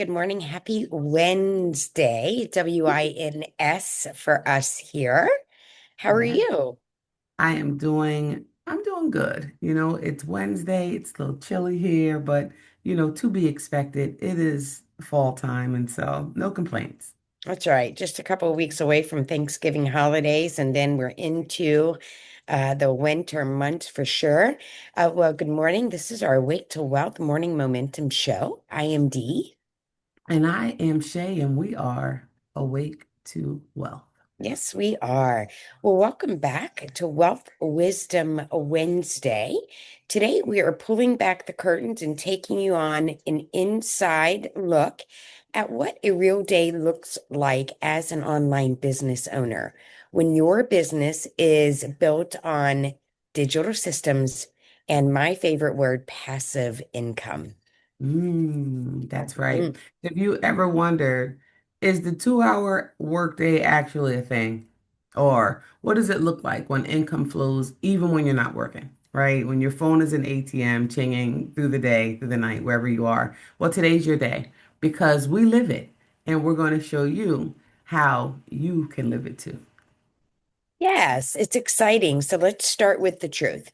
Good morning. Happy Wednesday, WINS for us here. How are Yeah, you? I'm doing good. It's Wednesday, it's a little chilly here, but to be expected. It is fall time, and so no complaints. That's right. Just a couple of weeks away from Thanksgiving holidays, and then we're into the winter months for sure. Well, good morning. This is our Awake to Wealth Morning Momentum Show. I am Dee. And I am Shay, and we are awake to wealth. Yes, we are. Well, welcome back to Wealth Wisdom Wednesday. Today, we are pulling back the curtains and taking you on an inside look at what a real day looks like as an online business owner when your business is built on digital systems and my favorite word, passive income. That's right. Mm. If you ever wondered, is the 2-hour workday actually a thing? Or what does it look like when income flows even when you're not working, right? When your phone is an ATM chinging through the day, through the night, wherever you are. Well, today's your day because we live it and we're going to show you how you can live it too. Yes, it's exciting. So let's start with the truth.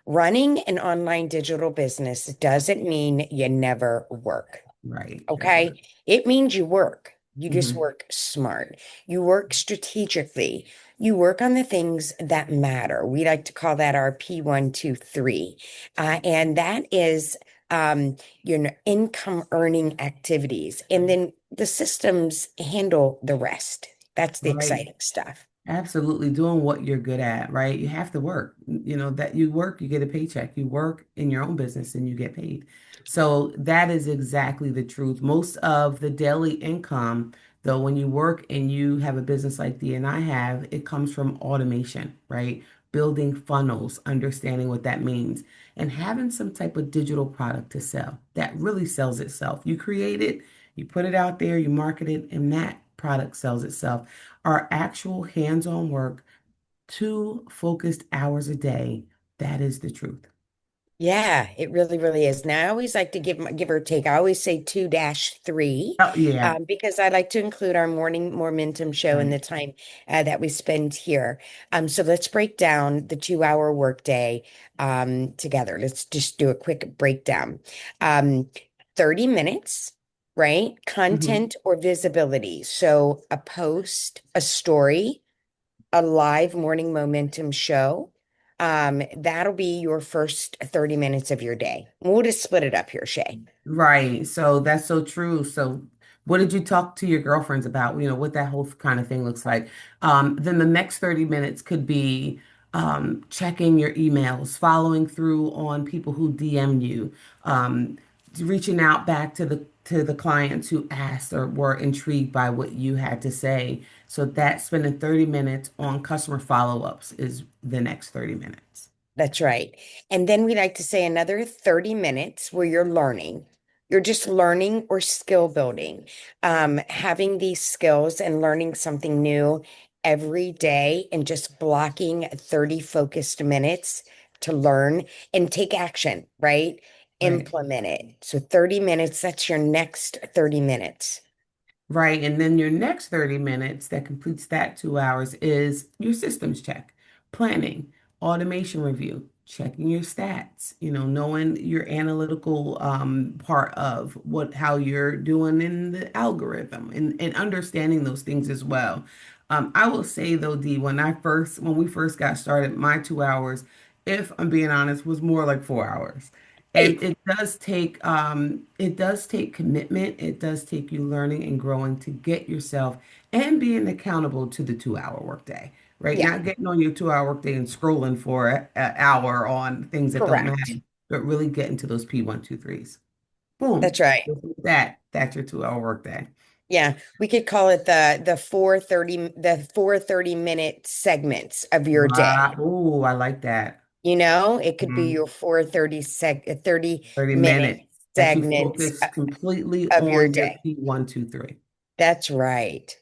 Running an online digital business doesn't mean you never work. Right, right. Okay. It means you work. You just Hmm. work smart. You work strategically. You work on the things that matter. We like to call that our P123. And that is your income earning activities. And then the systems handle the rest. That's the Right. exciting stuff. Absolutely doing what you're good at, right? You have to work. That you work, you get a paycheck. You work in your own business and you get paid. So that is exactly the truth. Most of the daily income, though, when you work and you have a business like D and I have, it comes from automation, right? Building funnels, understanding what that means, and having some type of digital product to sell that really sells itself. You create it, you put it out there, you market it, and that product sells itself. Our actual hands-on work, 2 focused hours a day. That is the truth. Yeah, it really, really is. Now, I always like to give or take. I always say 2-3 Oh, yeah. because I like to include our morning momentum show in Right. the time that we spend here. So let's break down the 2-hour workday together. Let's just do a quick breakdown. Um, 30 minutes, right? Hmm. Content or visibility. So a post, a story, a live morning momentum show. That'll be your first 30 minutes of your day. We'll just split it up here, Shay. Right. So that's so true. So what did you talk to your girlfriends about? What that whole kind of thing looks like. Then the next 30 minutes could be checking your emails, following through on people who DM you, reaching out back to the clients who asked or were intrigued by what you had to say. So that spending 30 minutes on customer follow-ups is the next 30 minutes. That's right. And then we like to say another 30 minutes where you're learning. You're just learning or skill building, having these skills and learning something new every day and just blocking 30 focused minutes to learn and take action, right? Right. Implement it. So 30 minutes, that's your next 30 minutes. Right. And then your next 30 minutes that completes that 2 hours is your systems check, planning, automation review, checking your stats, knowing your analytical part of how you're doing in the algorithm and understanding those things as well. I will say though, Dee, when we first got started, my 2 hours, if I'm being honest, was more like 4 hours. And Hey, it does take commitment. It does take you learning and growing to get yourself and being accountable to the 2-hour workday, right? yeah, Not getting on your 2-hour workday and scrolling for an hour on things that don't correct. matter, but really getting to those P123s. Boom. That's right. That's your 2-hour workday. Yeah, we could call it the 4:30 minute segments of your day. Wow. Oh, I like that. It could be your 30 30 minute minutes that you segments focus completely of your on your day. P123. That's right.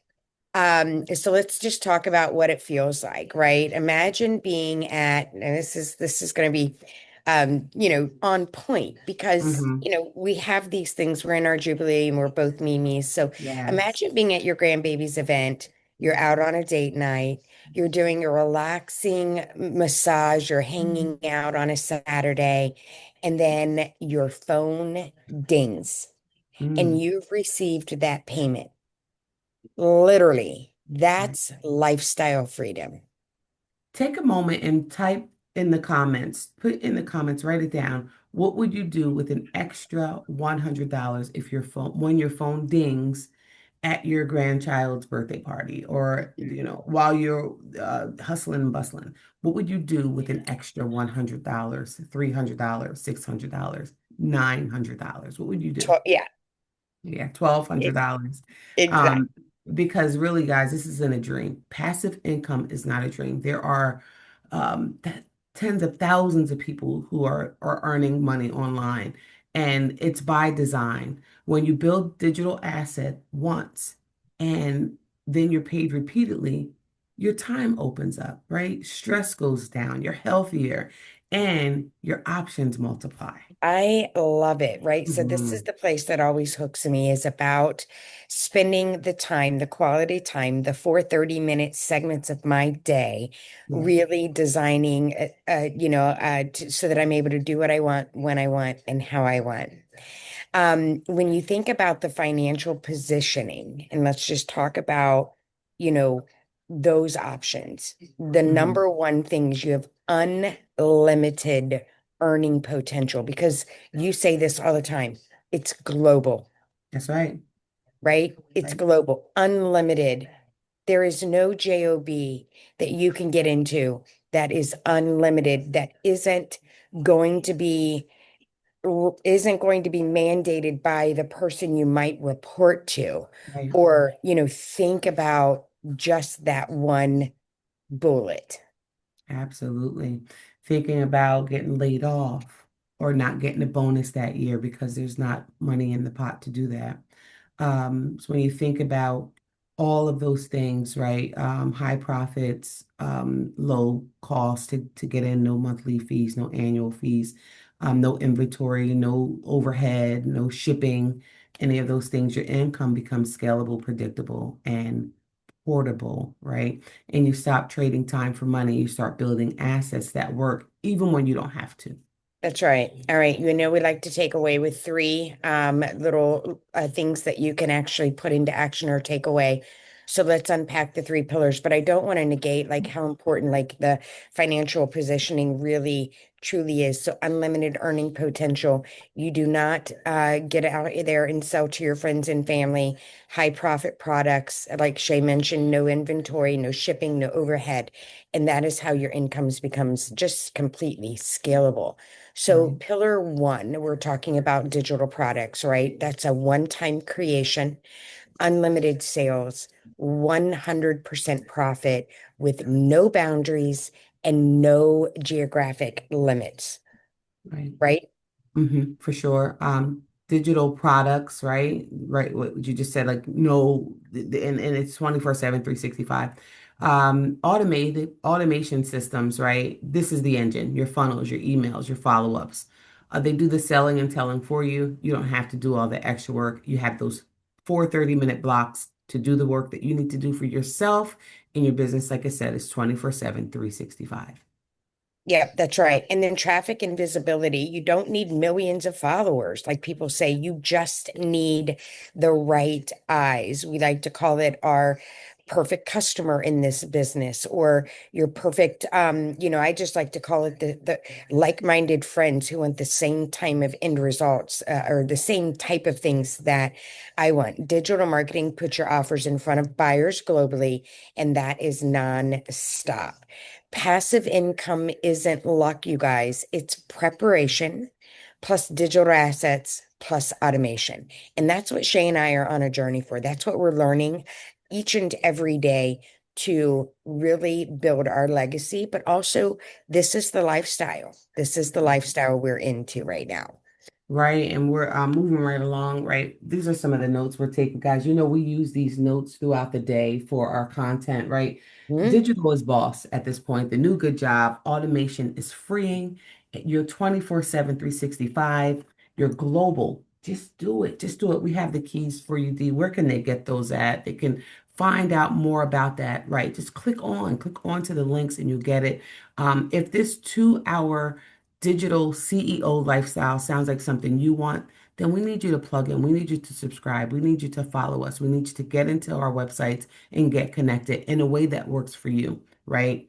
So let's just talk about what it feels like, right? Imagine being and this is going to be on point because, Hmm. we have these things. We're in our Jubilee and we're both Mimis. So Yes. imagine being at your grandbaby's event. You're out on a date night. You're doing a relaxing massage. You're hanging out on a Saturday, and then your phone dings and Mm. you've received that payment. Literally, that's lifestyle freedom. Take a moment and type in the comments, put in the comments, write it down. What would you do with an extra $100 if your phone, when your phone dings at your grandchild's birthday party or, while you're hustling and bustling? What would you do with an extra $100, $300, $600, $900? What would you do? Yeah, Yeah, e- $1,200. exactly. Um, because really, guys, this isn't a dream. Passive income is not a dream. There are tens of thousands of people who are earning money online, and it's by design. When you build digital asset once and then you're paid repeatedly, your time opens up, right? Stress goes down, you're healthier, and your options multiply. I love it, right? So this is Mhm. the place that always hooks me is about spending the time, the quality time, the 4 30-minute segments of my day, Yes, really designing, so that I'm able to do what I want, when I want, and how I want. When you think about the financial positioning, and let's just talk about, you know, those options, the mhm. number one thing is you have unlimited earning potential because you say this all the time. It's global, That's right. right? It's Right. global, unlimited. There is no job that you can get into that is unlimited, that going to be isn't going to be mandated by the person you might report to, Right. or think about just that one bullet. Absolutely. Thinking about getting laid off or not getting a bonus that year because there's not money in the pot to do that. So when you think about all of those things, right? High profits, low cost to get in, no monthly fees, no annual fees, no inventory, no overhead, no shipping, any of those things, your income becomes scalable, predictable, and portable, right? And you stop trading time for money. You start building assets that work even when you don't have to. That's right. All right. We like to take away with three little things that you can actually put into action or take away. So let's unpack the three pillars. But I don't want to negate like how important like the financial positioning really truly is. So unlimited earning potential. You do not get out there and sell to your friends and family high profit products. Like Shay mentioned, no inventory, no shipping, no overhead. And that is how your incomes becomes just completely scalable. So, Right, pillar one, we're talking about digital products, right? That's a one-time creation, unlimited sales, 100% profit with no boundaries and no geographic limits, right. right? For sure. Digital products, right? Right. What you just said, like no, and it's 24/7, 365. Automated automation systems, right? This is the engine, your funnels, your emails, your follow-ups. They do the selling and telling for you. You don't have to do all the extra work. You have those 4 30-minute blocks to do the work that you need to do for yourself in your business. Like I said, it's 24/7, 365. Yeah, that's right. And then traffic and visibility. You don't need millions of followers. Like people say, you just need the right eyes. We like to call it our perfect customer in this business or your perfect I just like to call it the like-minded friends who want the same time of end results, or the same type of things that I want. Digital marketing puts your offers in front of buyers globally, and that is non-stop. Passive income isn't luck, you guys. It's preparation plus digital assets plus automation. And that's what Shay and I are on a journey for. That's what we're learning each and every day to really build our legacy. But also, this is the lifestyle. This is the lifestyle we're into right now. Right, and we're moving right along, right? These are some of the notes we're taking, guys. We use these notes throughout the day for our content, right? Hmm? Digital is boss at this point. The new good job, automation is freeing, You're 24/7, 365. You're global. Just do it. Just do it. We have the keys for you, Dee. Where can they get those at? They can find out more about that, right? Just click on to the links and you'll get it. If this 2 hour digital CEO lifestyle sounds like something you want, then we need you to plug in. We need you to subscribe. We need you to follow us. We need you to get into our websites and get connected in a way that works for you, right?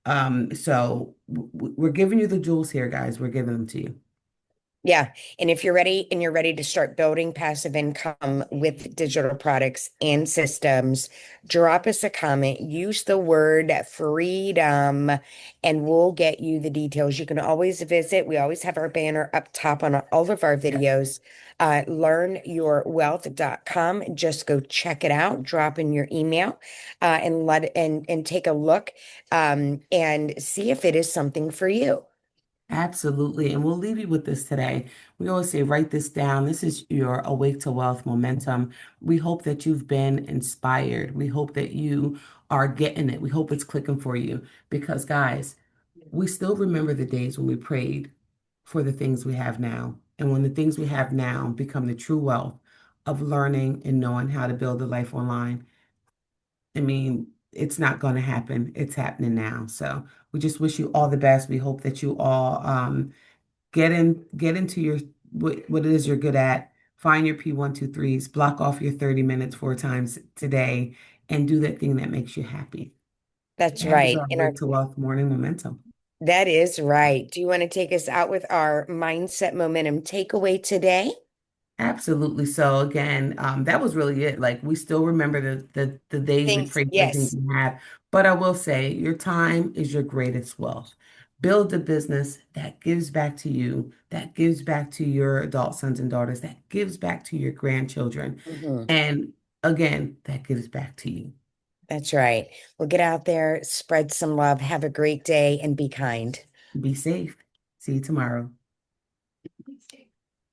We're giving you the jewels here, guys. We're giving them to you. Yeah. And if you're ready to start building passive income with digital products and systems, drop us a comment, use the word freedom, and we'll get you the details. You can always visit. We always have our banner up top on all of our Yeah. videos. Learnyourwealth.com. Just go check it out, drop in your email, and take a look, and see if it is something for you. Absolutely. And we'll leave you with this today. We always say, write this down. This is your Awake to Wealth momentum. We hope that you've been inspired. We hope that you are getting it. We hope it's clicking for you because, guys, we still remember the days when we prayed for the things we have now. And when the things we have now become the true wealth of learning and knowing how to build a life online. I mean, it's not going to happen. It's happening now. So we just wish you all the best. We hope that you all get into your what it is you're good at. Find your P123s, block off your 30 minutes 4 times today, and do that thing that makes you happy. That's That is right. our And our Wake to Wealth morning momentum. That is right. Do you want to take us out with our mindset momentum takeaway today? Absolutely. So again, that was really it. Like we still remember the days we Things, prayed for the things yes. we had. But I will say your time is your greatest wealth. Build a business that gives back to you, that gives back to your adult sons and daughters, that gives back to your grandchildren. Mhm. And again, that gives back to you. That's right. Well, get out there, spread some love, have a great day, and be kind. Be safe. See you tomorrow.